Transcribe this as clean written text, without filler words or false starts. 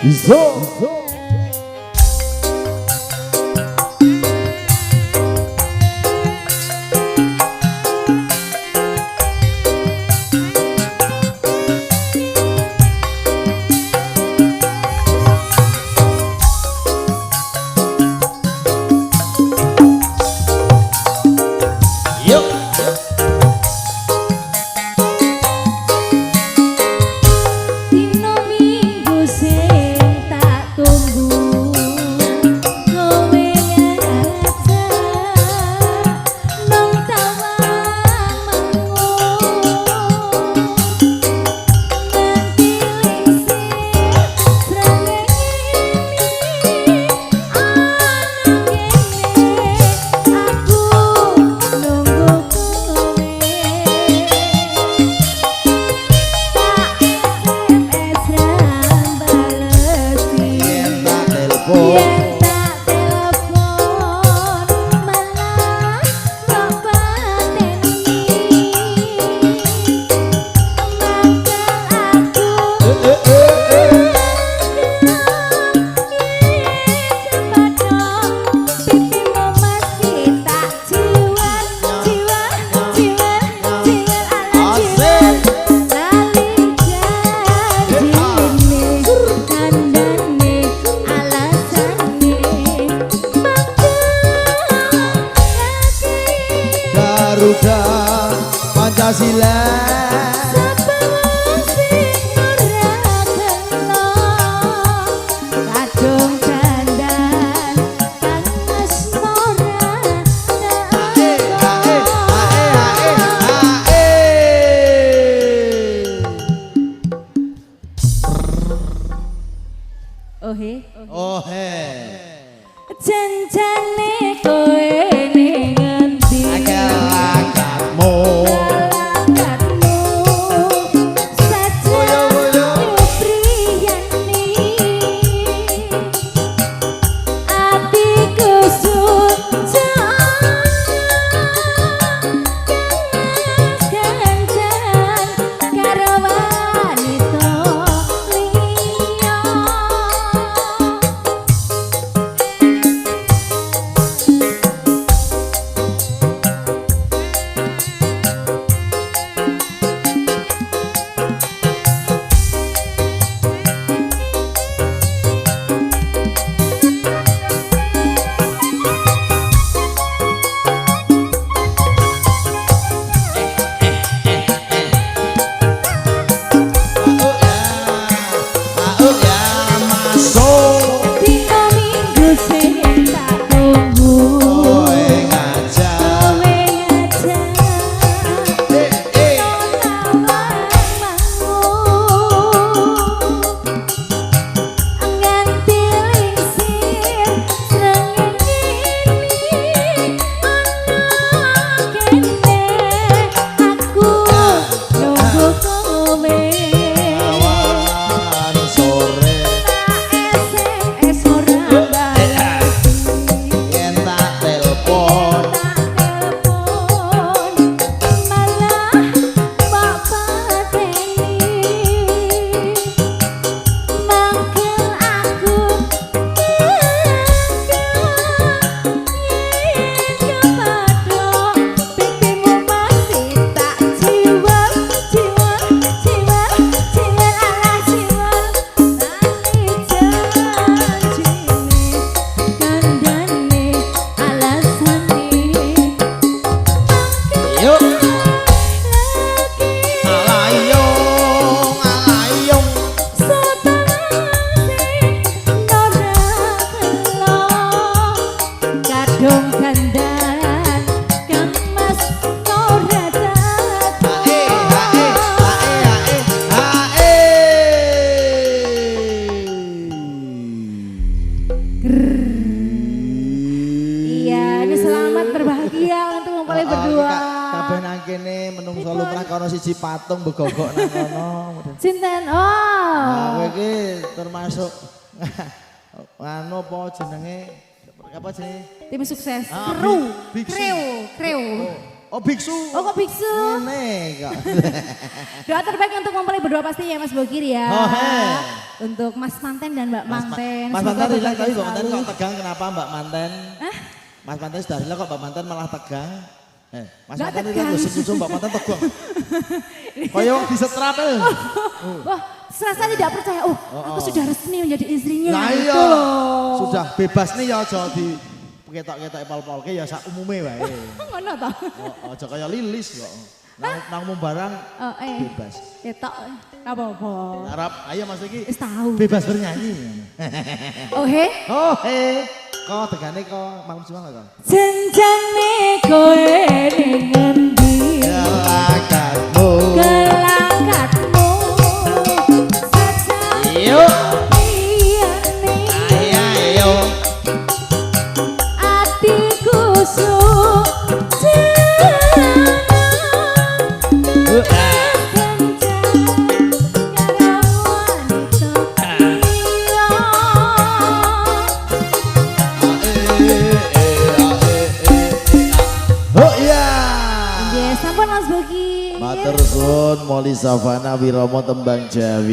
Iso. Garuda Pancasila kadung dandan kang asmara ohe ohe janjane kowe ning ngendi agakmu siji patung begogok nang kono. Sinten? Oh. Nah, kowe iki termasuk anu apa jenenge? Apa jenenge? Tim sukses. Ah, Kru. Big Kreu. Oh, Oh biksu. Oh kok biksu? Ini kok. Doa terbaik untuk mempelai berdua pastinya Mas Bokir ya. Oh, Untuk Mas Manten dan Mbak Manten. Mas Semoga Manten rileks tapi berbahagia Mbak Manten selalu. kok tegang kenapa Mbak Manten? Hah? Mas Manten sudah rileks kok Mbak Manten malah tegang. Mas Nggak Manten tegang. rileks senyum Mbak Manten tegang. Kayak disetrap ya. Wah, serasa tidak percaya. Oh, aku sudah resmi menjadi istrinya. Nah gitu iya. loh. Sudah bebas nih ya aja di ketok-ketok pol-polke ya sak umume wae. Ngono toh. Aja kaya lilis kok. Nang umum barang Oh, bebas. ketok. Apa-apa. Arab, ayo Mas iki Wis tahu. bebas bernyanyi. Oh, he. Oh kok tegane kok malam juang kok. Jenjane kowe ning endi? Gelagatmu. Gelangkatmu. Saja Yuk. liyane. Ayo. Atiku suci. Oh iya. Sampun Mas Bogi. Matur suwun Moli Savana Wiromo tembang Jawi.